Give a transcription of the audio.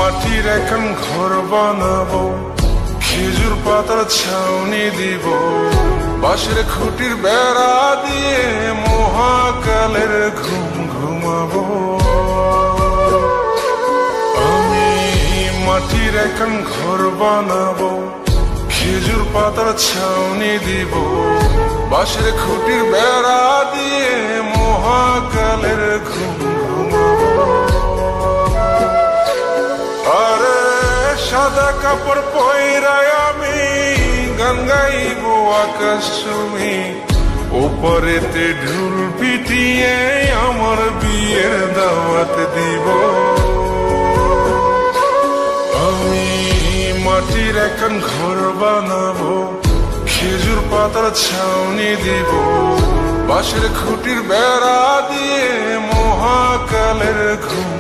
মাটির এখন ঘর বানাবো, খেজুর পাতার ছাউনি দিব, বাঁশের খুঁটির বেড়া দিয়ে মহাকালের ঘুম ঘুমাবো। আমি মাটির এখন ঘর বানাবো, খেজুর পাতার ছাউনি দিব, বাঁশের খুঁটির বেড়া দিয়ে মহাকালের ঘুম ঘুমাবো। আরে সাদা কাপড় পয়রায় আমি গান গাইব আকাশ চুমি, ওপরেতে ঢুল পিটিয়ে আমার বিয়ের দাওয়াত দিব। আমি মাটির এখন ঘর বানাবো, খেজুর পাতার ছাউনি দিব, বাঁশের খুঁটির বেড়া দিয়ে মহাকালের ঘুম